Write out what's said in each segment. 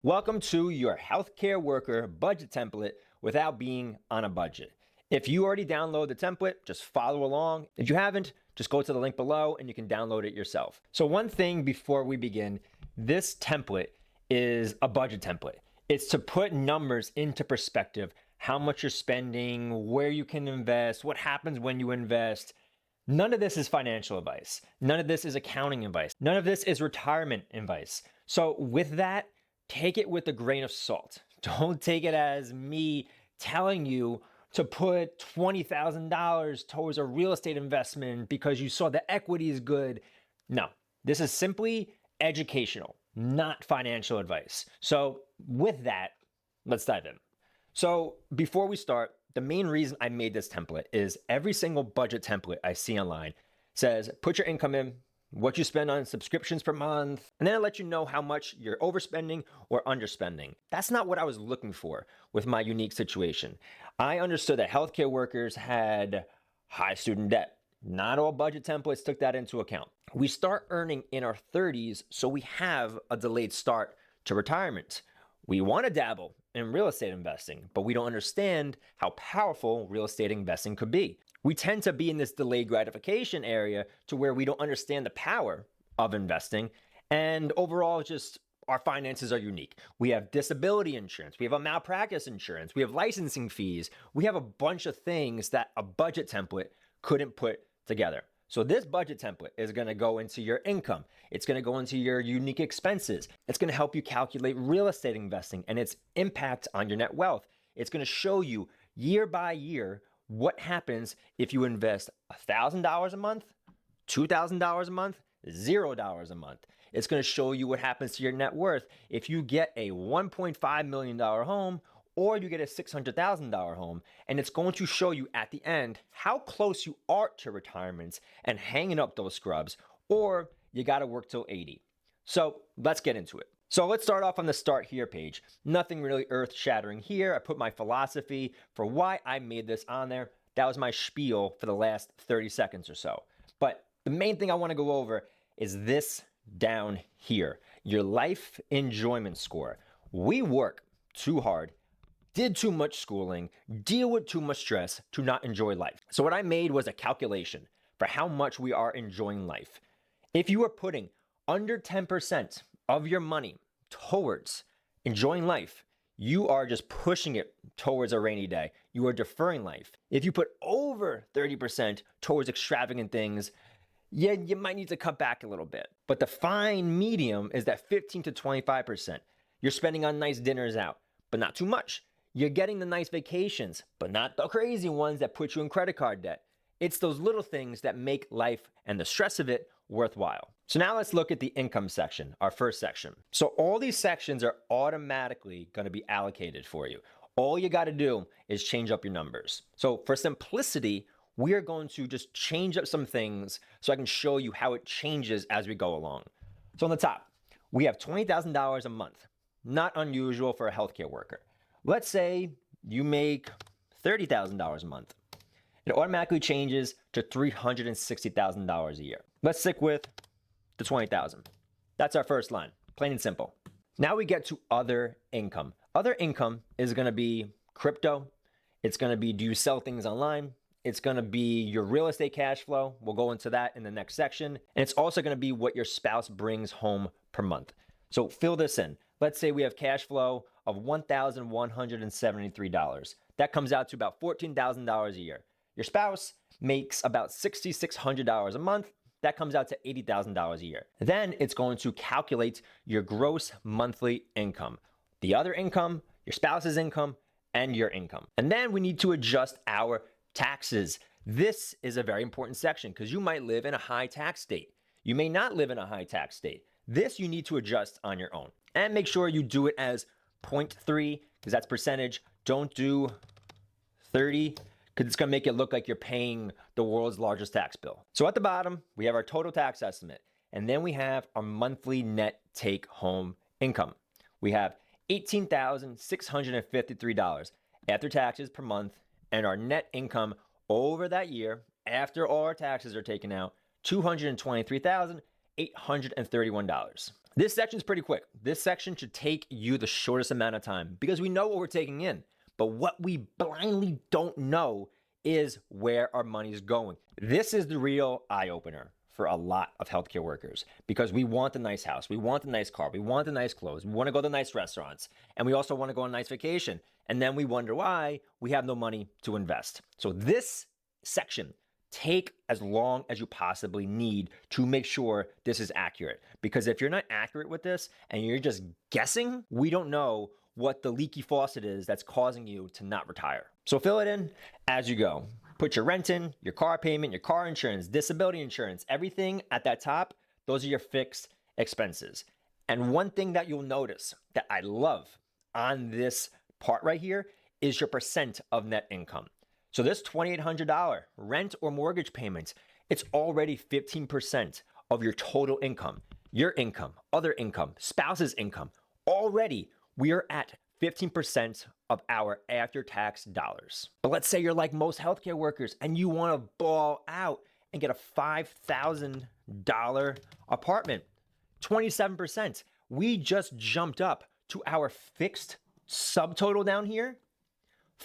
Welcome to your healthcare worker budget template without being on a budget. If you already download the template, just follow along. If you haven't, just go to the link below and you can download it yourself. So one thing before we begin, this template is a budget template. It's to put numbers into perspective, how much you're spending, where you can invest, what happens when you invest. None of this is financial advice. None of this is accounting advice. None of this is retirement advice. So with that, take it with a grain of salt. Don't take it as me telling you to put $20,000 towards a real estate investment because you saw the equity is good. No, this is simply educational, not financial advice. So with that, let's dive in. So before we start, the main reason I made this template is every single budget template I see online says, put your income in, what you spend on subscriptions per month, and then it lets you know how much you're overspending or underspending. That's not what I was looking for with my unique situation. I understood that healthcare workers had high student debt. Not all budget templates took that into account. We start earning in our 30s, so we have a delayed start to retirement. We want to dabble in real estate investing, but we don't understand how powerful real estate investing could be. We tend to be in this delayed gratification area to where we don't understand the power of investing. And overall, just our finances are unique. We have disability insurance. We have a malpractice insurance. We have licensing fees. We have a bunch of things that a budget template couldn't put together. So this budget template is going to go into your income. It's going to go into your unique expenses. It's going to help you calculate real estate investing and its impact on your net wealth. It's going to show you year by year what happens if you invest $1,000 a month, $2,000 a month, $0 a month. It's going to show you what happens to your net worth if you get a $1.5 million home or you get a $600,000 home. And it's going to show you at the end how close you are to retirement and hanging up those scrubs, or you got to work till 80. So let's get into it. So let's start off on the Start Here page. Nothing really earth-shattering here. I put my philosophy for why I made this on there. That was my spiel for the last 30 seconds or so. But the main thing I want to go over is this down here, your life enjoyment score. We work too hard, did too much schooling, deal with too much stress to not enjoy life. So what I made was a calculation for how much we are enjoying life. If you are putting under 10% of your money towards enjoying life, you are just pushing it towards a rainy day. You are deferring life. If you put over 30% towards extravagant things, you might need to cut back a little bit. But the fine medium is that 15 to 25%. You're spending on nice dinners out, but not too much. You're getting the nice vacations, but not the crazy ones that put you in credit card debt. It's those little things that make life and the stress of it worthwhile. So now let's look at the income section, our first section. So all these sections are automatically going to be allocated for you. All you got to do is change up your numbers. So for simplicity, we are going to just change up some things so I can show you how it changes as we go along. So on the top, we have $20,000 a month. Not unusual for a healthcare worker. Let's say you make $30,000 a month. It automatically changes to $360,000 a year. Let's stick with the $20,000. That's our first line, plain and simple. Now we get to other income. Other income is going to be crypto. It's going to be, do you sell things online? It's going to be your real estate cash flow. We'll go into that in the next section. And it's also going to be what your spouse brings home per month. So fill this in. Let's say we have cash flow of $1,173. That comes out to about $14,000 a year. Your spouse makes about $6,600 a month. That comes out to $80,000 a year. Then it's going to calculate your gross monthly income, the other income, your spouse's income, and your income. And then we need to adjust our taxes. This is a very important section because you might live in a high tax state. You may not live in a high tax state. This you need to adjust on your own. And make sure you do it as 0.3 because that's percentage. Don't do 30 because it's going to make it look like you're paying the world's largest tax bill. So at the bottom, we have our total tax estimate. And then we have our monthly net take home income. We have $18,653 after taxes per month. And our net income over that year, after all our taxes are taken out, $223,831. This section's pretty quick. This section should take you the shortest amount of time because we know what we're taking in. But what we blindly don't know is where our money's going. This is the real eye-opener for a lot of healthcare workers because we want the nice house, we want the nice car, we want the nice clothes, we want to go to nice restaurants, and we also want to go on a nice vacation. And then we wonder why we have no money to invest. So this section, take as long as you possibly need to make sure this is accurate. Because if you're not accurate with this and you're just guessing, we don't know what the leaky faucet is that's causing you to not retire. So fill it in as you go. Put your rent in, your car payment, your car insurance, disability insurance, everything at that top. Those are your fixed expenses. And one thing that you'll notice that I love on this part right here is your percent of net income. So this $2,800 rent or mortgage payment, it's already 15% of your total income. Your income, other income, spouse's income. Already, we are at 15% of our after-tax dollars. But let's say you're like most healthcare workers and you want to ball out and get a $5,000 apartment, 27%. We just jumped up to our fixed subtotal down here,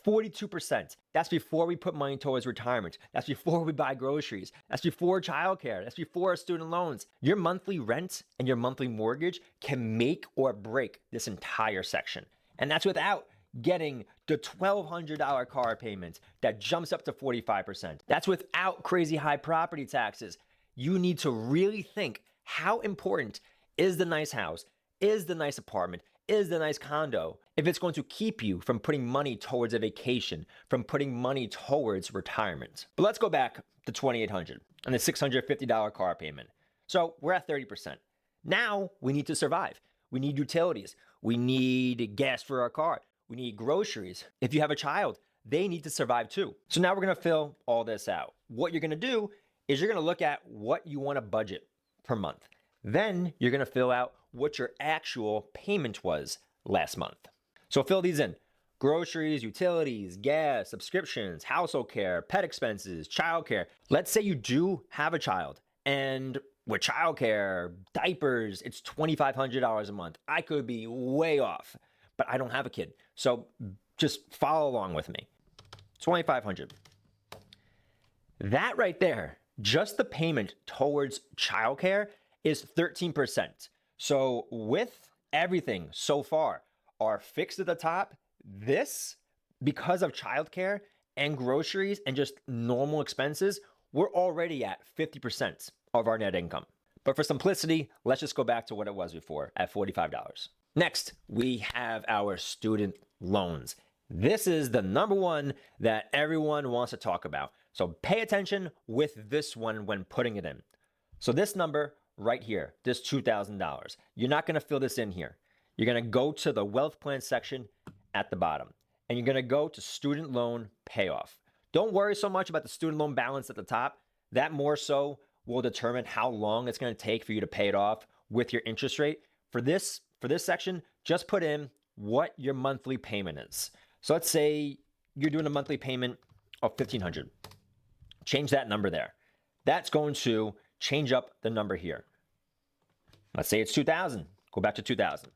42%. That's before we put money towards retirement. That's before we buy groceries. That's before childcare. That's before student loans. Your monthly rent and your monthly mortgage can make or break this entire section. And that's without getting the $1,200 car payment that jumps up to 45%. That's without crazy high property taxes. You need to really think, how important is the nice house, is the nice apartment, is the nice condo, if it's going to keep you from putting money towards a vacation, from putting money towards retirement. But let's go back to $2,800 and the $650 car payment. So we're at 30%. Now we need to survive. We need utilities. We need gas for our car. We need groceries. If you have a child, they need to survive too. So now we're gonna fill all this out. What you're gonna do is you're gonna look at what you wanna budget per month. Then you're gonna fill out what your actual payment was last month. So fill these in: groceries, utilities, gas, subscriptions, household care, pet expenses, childcare. Let's say you do have a child, and with childcare, diapers, it's $2,500 a month. I could be way off, but I don't have a kid. So just follow along with me. $2,500. That right there, just the payment towards childcare is 13%. So with everything so far, are fixed at the top, this, because of childcare and groceries and just normal expenses, we're already at 50% of our net income. But for simplicity, let's just go back to what it was before at $45. Next, we have our student loans. This is the number one that everyone wants to talk about. So pay attention with this one when putting it in. So this number right here, this $2,000, you're not going to fill this in here. You're going to go to the wealth plan section at the bottom, and you're going to go to student loan payoff. Don't worry so much about the student loan balance at the top. That more so will determine how long it's going to take for you to pay it off with your interest rate. For this section, just put in what your monthly payment is. So let's say you're doing a monthly payment of $1,500. Change that number there. That's going to change up the number here. Let's say it's 2,000. Go back to 2,000.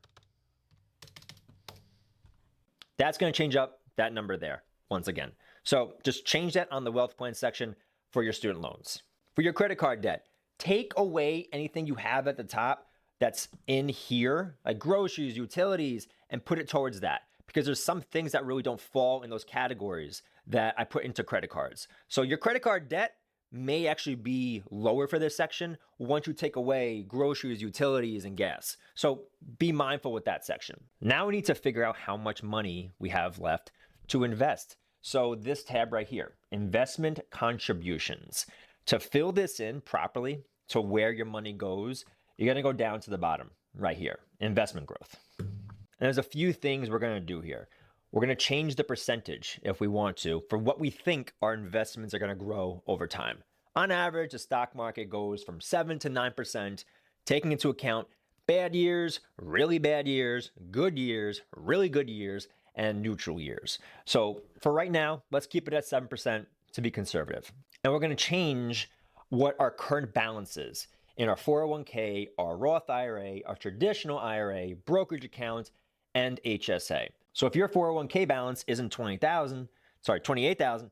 That's going to change up that number there once again. So just change that on the wealth plan section for your student loans. For your credit card debt, take away anything you have at the top that's in here, like groceries, utilities, and put it towards that. Because there's some things that really don't fall in those categories that I put into credit cards. So your credit card debt may actually be lower for this section once you take away groceries, utilities, and gas. So be mindful with that section. Now we need to figure out how much money we have left to invest. So this tab right here, investment contributions. To fill this in properly to where your money goes, you're gonna go down to the bottom right here, investment growth. And there's a few things we're gonna do here. We're gonna change the percentage if we want to for what we think our investments are gonna grow over time. On average, the stock market goes from 7 to 9%, taking into account bad years, really bad years, good years, really good years, and neutral years. So for right now, let's keep it at 7% to be conservative. And we're gonna change what our current balance is. in our 401k, our Roth IRA, our traditional IRA, brokerage account, and HSA. So if your 401k balance isn't 28,000, and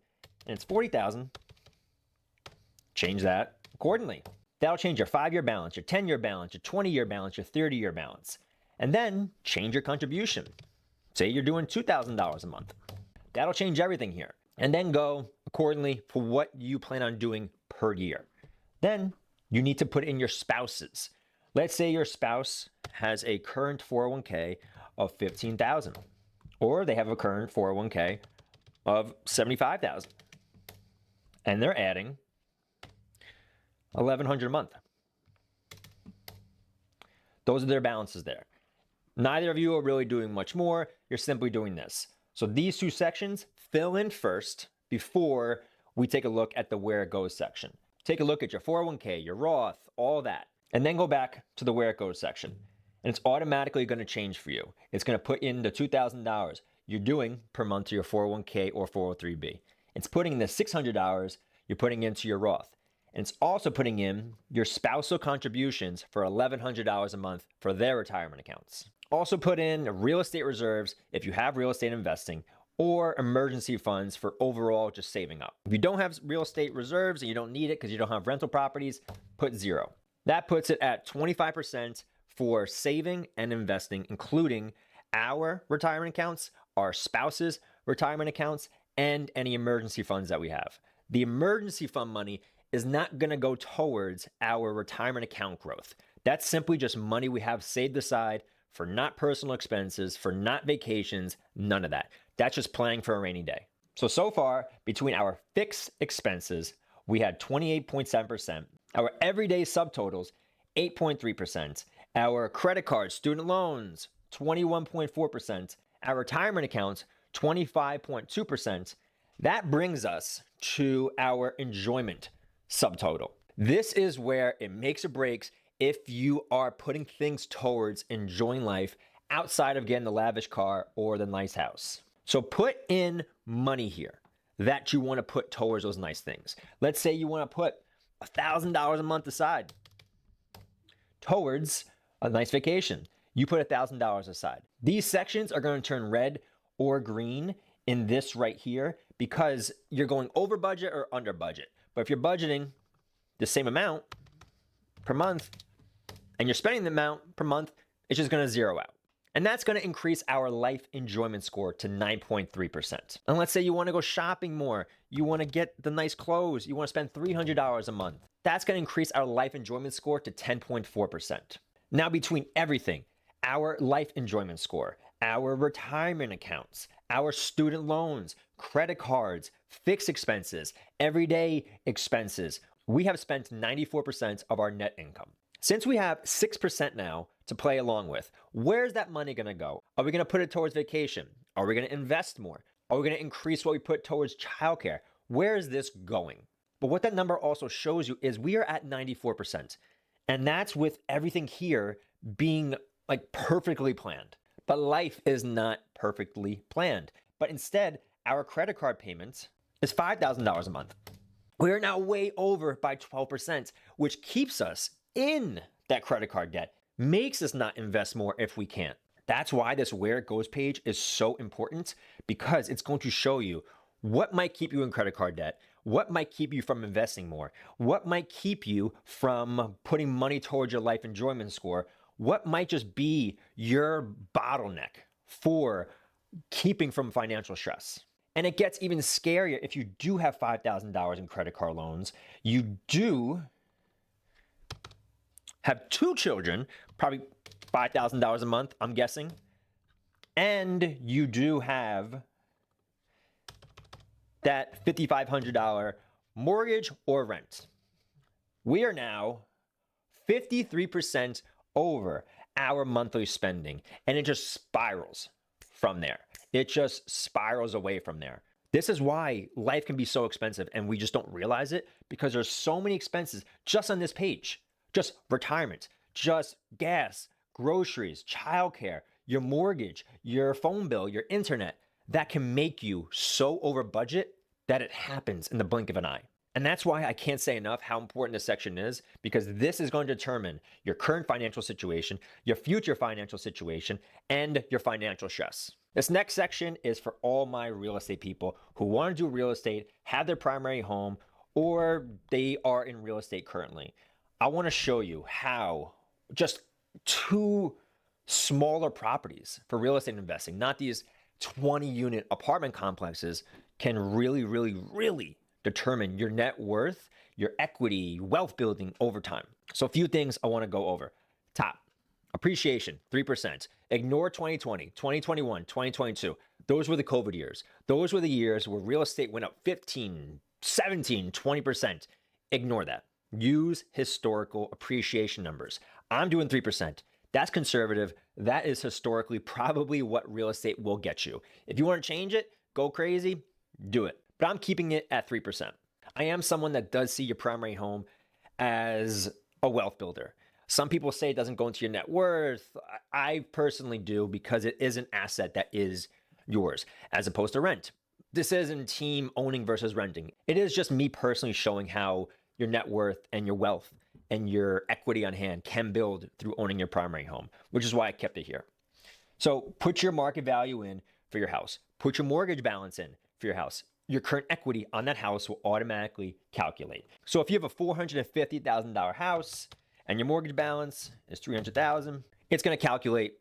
it's 40,000, change that accordingly. That'll change your 5-year balance, your 10-year balance, your 20-year balance, your 30-year balance. And then change your contribution. Say you're doing $2,000 a month. That'll change everything here. And then go accordingly for what you plan on doing per year. Then you need to put in your spouses. Let's say your spouse has a current 401k of $15,000, or they have a current 401k of $75,000, and they're adding $1,100 a month. Those are their balances there. Neither of you are really doing much more. You're simply doing this. So these two sections, fill in first before we take a look at the where it goes section. Take a look at your 401k, your Roth, all that, and then go back to the where it goes section. And it's automatically going to change for you. It's going to put in the $2,000 you're doing per month to your 401k or 403b. It's putting in the $600 you're putting into your Roth. And it's also putting in your spousal contributions for $1,100 a month for their retirement accounts. Also put in real estate reserves if you have real estate investing, or emergency funds for overall just saving up. If you don't have real estate reserves and you don't need it because you don't have rental properties, put 0. That puts it at 25% for saving and investing, including our retirement accounts, our spouse's retirement accounts, and any emergency funds that we have. The emergency fund money is not going to go towards our retirement account growth. That's simply just money we have saved aside for not personal expenses, for not vacations, none of that. That's just planning for a rainy day. So far, between our fixed expenses, we had 28.7%, our everyday subtotals, 8.3%, our credit cards, student loans, 21.4%, our retirement accounts, 25.2%. That brings us to our enjoyment subtotal. This is where it makes or breaks if you are putting things towards enjoying life outside of getting the lavish car or the nice house. So put in money here that you want to put towards those nice things. Let's say you want to put $1,000 a month aside towards a nice vacation. You put $1,000 aside. These sections are going to turn red or green in this right here because you're going over budget or under budget. But if you're budgeting the same amount per month and you're spending the amount per month, it's just going to zero out. And that's going to increase our life enjoyment score to 9.3%. And let's say you want to go shopping more. You want to get the nice clothes. You want to spend $300 a month. That's going to increase our life enjoyment score to 10.4%. Now, between everything, our life enjoyment score, our retirement accounts, our student loans, credit cards, fixed expenses, everyday expenses, we have spent 94% of our net income. Since we have 6% now to play along with, where's that money going to go? Are we going to put it towards vacation? Are we going to invest more? Are we going to increase what we put towards childcare? Where is this going? But what that number also shows you is we are at 94%. And that's with everything here being like perfectly planned. But life is not perfectly planned. But instead, our credit card payments is $5,000 a month. We are now way over by 12%, which keeps us in that credit card debt, makes us not invest more if we can't. That's why this where it goes page is so important, because it's going to show you what might keep you in credit card debt, what might keep you from investing more, what might keep you from putting money towards your life enjoyment score, what might just be your bottleneck for keeping from financial stress. And it gets even scarier if you do have $5,000 in credit card loans, you do have 2 children, probably $5,000 a month, I'm guessing, and you do have that $5,500 mortgage or rent. We are now 53% over our monthly spending, and it just spirals from there. It just spirals away from there. This is why life can be so expensive and we just don't realize it, because there's so many expenses just on this page. Just retirement, just gas, groceries, childcare, your mortgage, your phone bill, your internet, that can make you so over budget that it happens in the blink of an eye. And that's why I can't say enough how important this section is, because this is going to determine your current financial situation, your future financial situation, and your financial stress. This next section is for all my real estate people who want to do real estate, have their primary home, or they are in real estate currently. I want to show you how just 2 smaller properties for real estate investing, not these 20-unit apartment complexes, can really determine your net worth, your equity, wealth building over time. So a few things I want to go over. Top, appreciation, 3%. Ignore 2020, 2021, 2022. Those were the COVID years. Those were the years where real estate went up 15, 17, 20%. Ignore that. Use historical appreciation numbers. I'm doing 3%. That's conservative. That is historically probably what real estate will get you. If you want to change it, go crazy, do it. But I'm keeping it at 3%. I am someone that does see your primary home as a wealth builder. Some people say it doesn't go into your net worth. I personally do, because it is an asset that is yours as opposed to rent. This isn't team owning versus renting. It is just me personally showing how your net worth and your wealth and your equity on hand can build through owning your primary home, which is why I kept it here. So put your market value in for your house. Put your mortgage balance in for your house. Your current equity on that house will automatically calculate. So if you have a $450,000 house and your mortgage balance is $300,000, it's going to calculate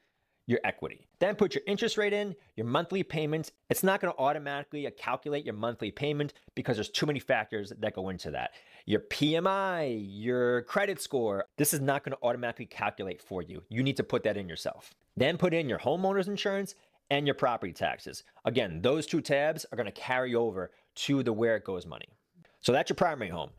your equity. Then put your interest rate in, your monthly payments. It's not going to automatically calculate your monthly payment because there's too many factors that go into that. Your PMI, your credit score, this is not going to automatically calculate for you. You need to put that in yourself. Then put in your homeowner's insurance and your property taxes. Again, those 2 tabs are going to carry over to the where it goes money. So that's your primary home.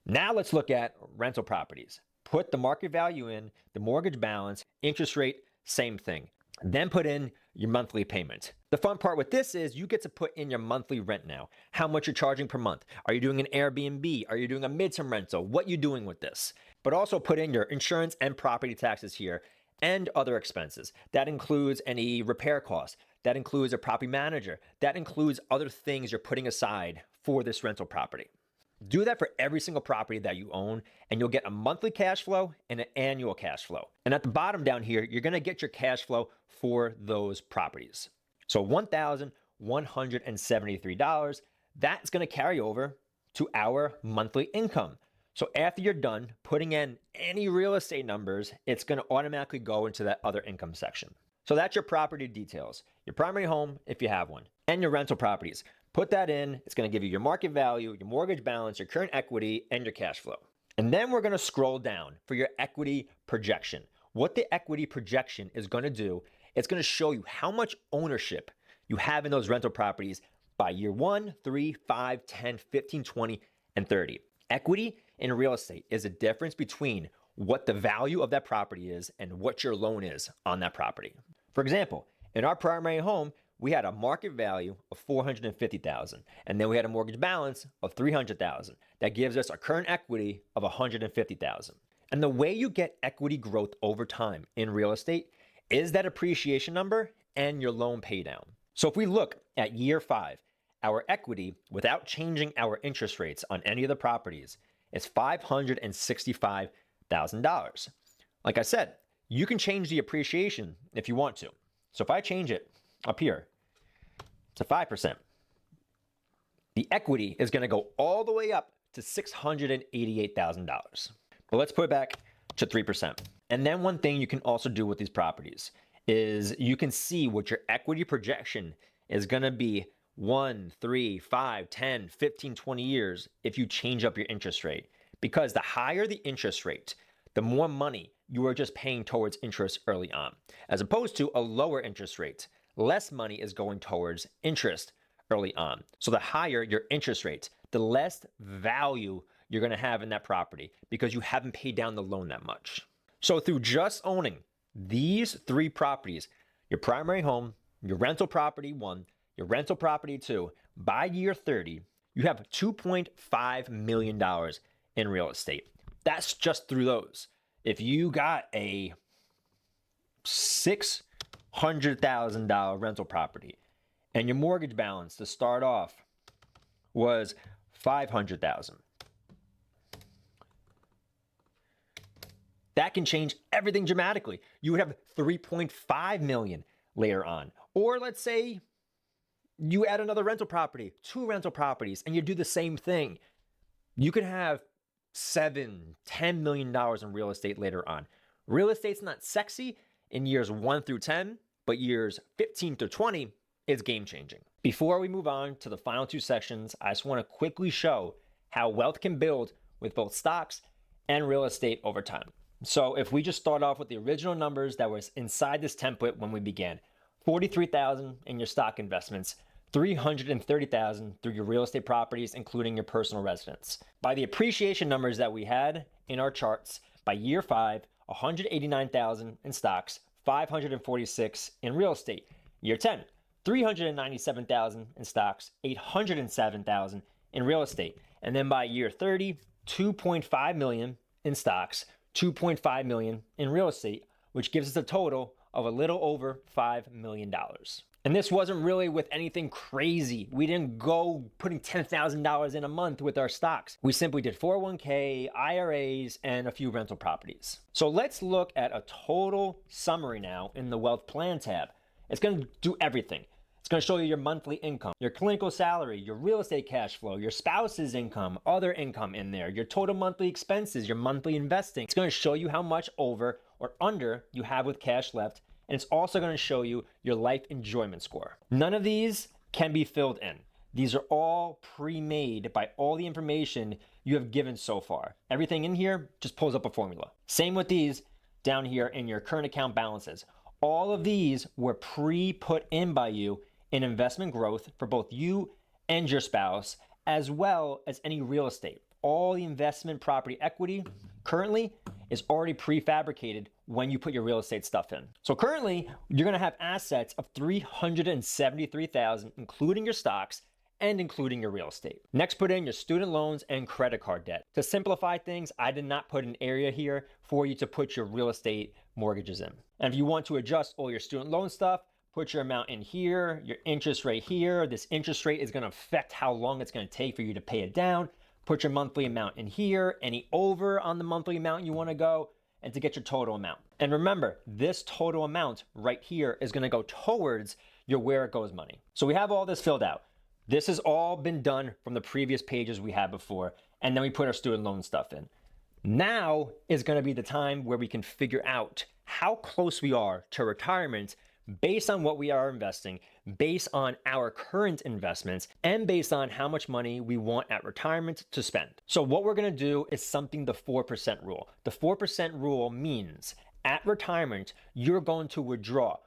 Now let's look at rental properties. Put the market value in, the mortgage balance, interest rate, same thing. Then put in your monthly payment. The fun part with this is you get to put in your monthly rent now. How much you're charging per month. Are you doing an Airbnb? Are you doing a midterm rental? What you doing with this? But also put in your insurance and property taxes here and other expenses. That includes any repair costs. That includes a property manager. That includes other things you're putting aside for this rental property. Do that for every single property that you own, and you'll get a monthly cash flow and an annual cash flow. And at the bottom down here, you're going to get your cash flow for those properties. So $1,173, that's going to carry over to our monthly income. So after you're done putting in any real estate numbers, it's going to automatically go into that other income section. So that's your property details, your primary home, if you have one, and your rental properties. Put that in. It's going to give you your market value, your mortgage balance, your current equity, and your cash flow. And then we're going to scroll down for your equity projection. What the equity projection is going to do, it's going to show you how much ownership you have in those rental properties by year 1, 3, 5, 10, 15, 20, and 30. Equity in real estate is the difference between what the value of that property is and what your loan is on that property. For example, in our primary home, we had a market value of $450,000, and then we had a mortgage balance of $300,000. That gives us a current equity of $150,000. And the way you get equity growth over time in real estate is that appreciation number and your loan pay down. So if we look at year 5, our equity without changing our interest rates on any of the properties is $565,000. Like I said, you can change the appreciation if you want to. So if I change it up here to 5%, the equity is going to go all the way up to $688,000. But let's put it back to 3%. And then one thing you can also do with these properties is you can see what your equity projection is going to be 1, 3, 5, 10, 15, 20 years if you change up your interest rate. Because the higher the interest rate, the more money you are just paying towards interest early on. As opposed to a lower interest rate, less money is going towards interest early on. So the higher your interest rate, the less value you're going to have in that property because you haven't paid down the loan that much. So through just owning these 3 properties, your primary home, your rental property 1, your rental property 2, by year 30, you have $2.5 million in real estate. That's just through those. If you got a $600,000 rental property and your mortgage balance to start off was $500,000, That can change everything dramatically. You would have 3.5 million later on. Or let's say you add another rental property, 2 rental properties, and you do the same thing. You could have $7-10 million in real estate later on. Real estate's not sexy in years 1 through 10, but years 15 to 20 is game changing. Before we move on to the final 2 sections, I just want to quickly show how wealth can build with both stocks and real estate over time. So if we just start off with the original numbers that was inside this template when we began, $43,000 in your stock investments, $330,000 through your real estate properties, including your personal residence. By the appreciation numbers that we had in our charts, by year 5, $189,000 in stocks, $546,000 in real estate. Year 10, $397,000 in stocks, $807,000 in real estate. And then by year 30, $2.5 million in stocks, $2.5 million in real estate, which gives us a total of a little over $5 million. And this wasn't really with anything crazy. We didn't go putting $10,000 in a month with our stocks. We simply did 401k, IRAs, and a few rental properties. So let's look at a total summary now in the Wealth Plan tab. It's going to do everything. It's going to show you your monthly income, your clinical salary, your real estate cash flow, your spouse's income, other income in there, your total monthly expenses, your monthly investing. It's going to show you how much over or under you have with cash left. And it's also going to show you your life enjoyment score. None of these can be filled in. These are all pre-made by all the information you have given so far. Everything in here just pulls up a formula. Same with these down here in your current account balances. All of these were pre-put in by you in investment growth for both you and your spouse, as well as any real estate. All the investment property equity currently is already prefabricated when you put your real estate stuff in. So currently, you're gonna have assets of $373,000, including your stocks and including your real estate. Next, put in your student loans and credit card debt. To simplify things, I did not put an area here for you to put your real estate mortgages in. And if you want to adjust all your student loan stuff, put your amount in here, your interest rate here. This interest rate is gonna affect how long it's gonna take for you to pay it down. Put your monthly amount in here, any over on the monthly amount you wanna go, and to get your total amount. And remember, this total amount right here is gonna go towards your where it goes money. So we have all this filled out. This has all been done from the previous pages we had before, and then we put our student loan stuff in. Now is gonna be the time where we can figure out how close we are to retirement based on what we are investing, based on our current investments, and based on how much money we want at retirement to spend. So what we're gonna do is something the 4% rule. The 4% rule means at retirement, you're going to withdraw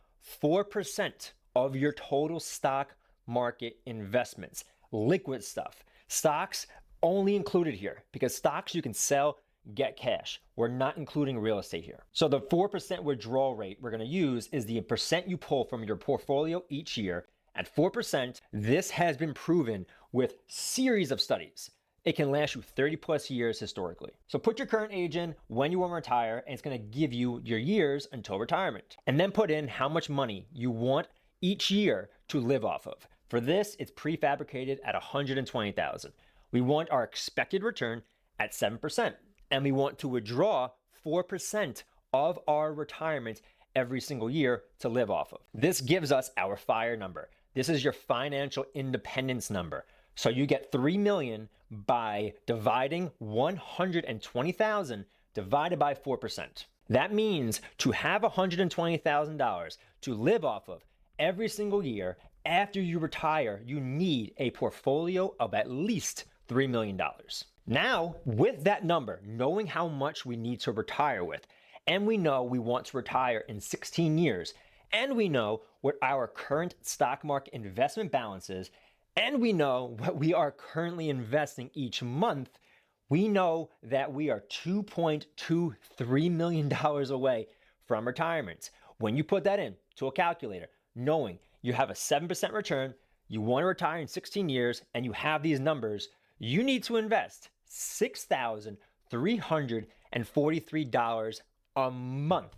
4% of your total stock market investments, liquid stuff. Stocks only included here because stocks you can sell, get cash. We're not including real estate here. So the 4% withdrawal rate we're gonna use is the percent you pull from your portfolio each year. At 4%, this has been proven with series of studies. It can last you 30 plus years historically. So put your current age in when you want to retire, and it's gonna give you your years until retirement. And then put in how much money you want each year to live off of. For this, it's prefabricated at $120,000. We want our expected return at 7%. And we want to withdraw 4% of our retirement every single year to live off of. This gives us our FIRE number. This is your financial independence number. So you get 3 million by dividing 120,000 divided by 4%. That means to have $120,000 to live off of every single year after you retire, you need a portfolio of at least $3 million. Now, with that number, knowing how much we need to retire with, and we know we want to retire in 16 years, and we know what our current stock market investment balance is, and we know what we are currently investing each month, we know that we are $2.23 million away from retirement. When you put that in to a calculator, knowing you have a 7% return, you want to retire in 16 years, and you have these numbers, you need to invest $6,343 a month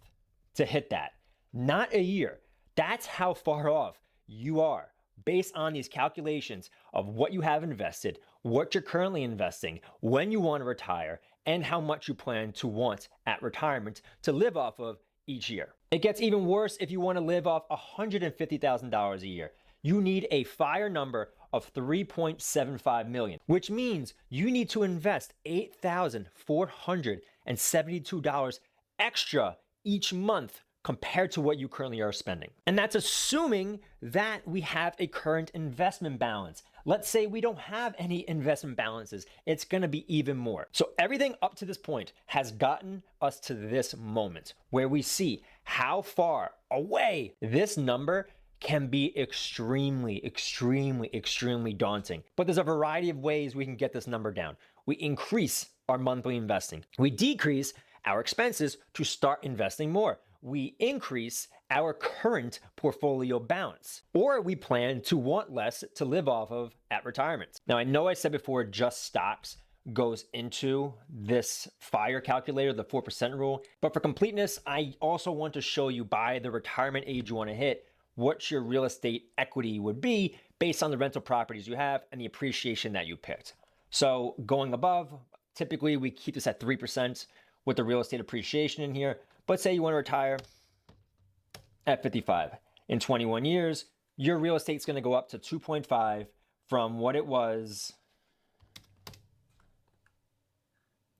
to hit that, not a year. That's how far off you are based on these calculations of what you have invested, what you're currently investing, when you want to retire, and how much you plan to want at retirement to live off of each year. It gets even worse if you want to live off $150,000 a year. You need a FIRE number of $3.75 million, which means you need to invest $8,472 extra each month compared to what you currently are spending. And that's assuming that we have a current investment balance. Let's say we don't have any investment balances. It's going to be even more. So everything up to this point has gotten us to this moment where we see how far away this number can be extremely daunting. But there's a variety of ways we can get this number down. We increase our monthly investing. We decrease our expenses to start investing more. We increase our current portfolio balance, or we plan to want less to live off of at retirement. Now, I know I said before just stocks goes into this FIRE calculator, the 4% rule, but for completeness, I also want to show you by the retirement age you want to hit what your real estate equity would be based on the rental properties you have and the appreciation that you picked. So going above, typically we keep this at 3% with the real estate appreciation in here. But say you want to retire at 55. In 21 years, your real estate's going to go up to 2.5 from what it was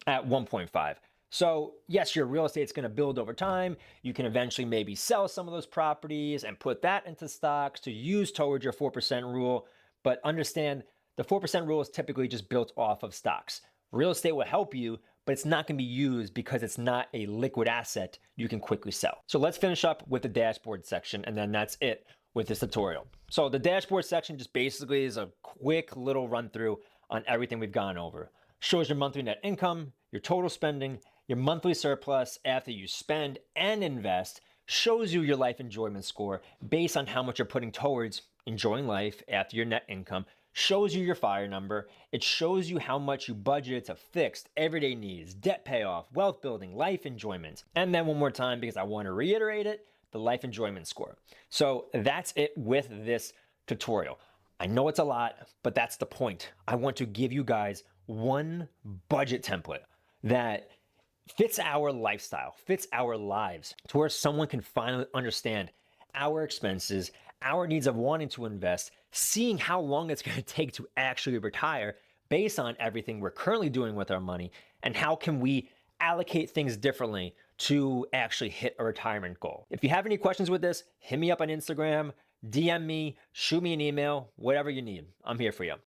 at 1.5. So yes, your real estate's going to build over time. You can eventually maybe sell some of those properties and put that into stocks to use towards your 4% rule. But understand the 4% rule is typically just built off of stocks. Real estate will help you, but it's not going to be used because it's not a liquid asset you can quickly sell. So let's finish up with the dashboard section, and then that's it with this tutorial. So the dashboard section just basically is a quick little run through on everything we've gone over. Shows your monthly net income, your total spending, your monthly surplus after you spend and invest, shows you your life enjoyment score based on how much you're putting towards enjoying life after your net income, shows you your FIRE number. It shows you how much you budgeted to fixed everyday needs, debt payoff, wealth building, life enjoyment. And then one more time, because I want to reiterate it, the life enjoyment score. So that's it with this tutorial. I know it's a lot, but that's the point. I want to give you guys one budget template that fits our lifestyle, fits our lives, to where someone can finally understand our expenses, our needs of wanting to invest, seeing how long it's going to take to actually retire based on everything we're currently doing with our money, and how can we allocate things differently to actually hit a retirement goal. If you have any questions with this, hit me up on Instagram, DM me, shoot me an email, whatever you need. I'm here for you.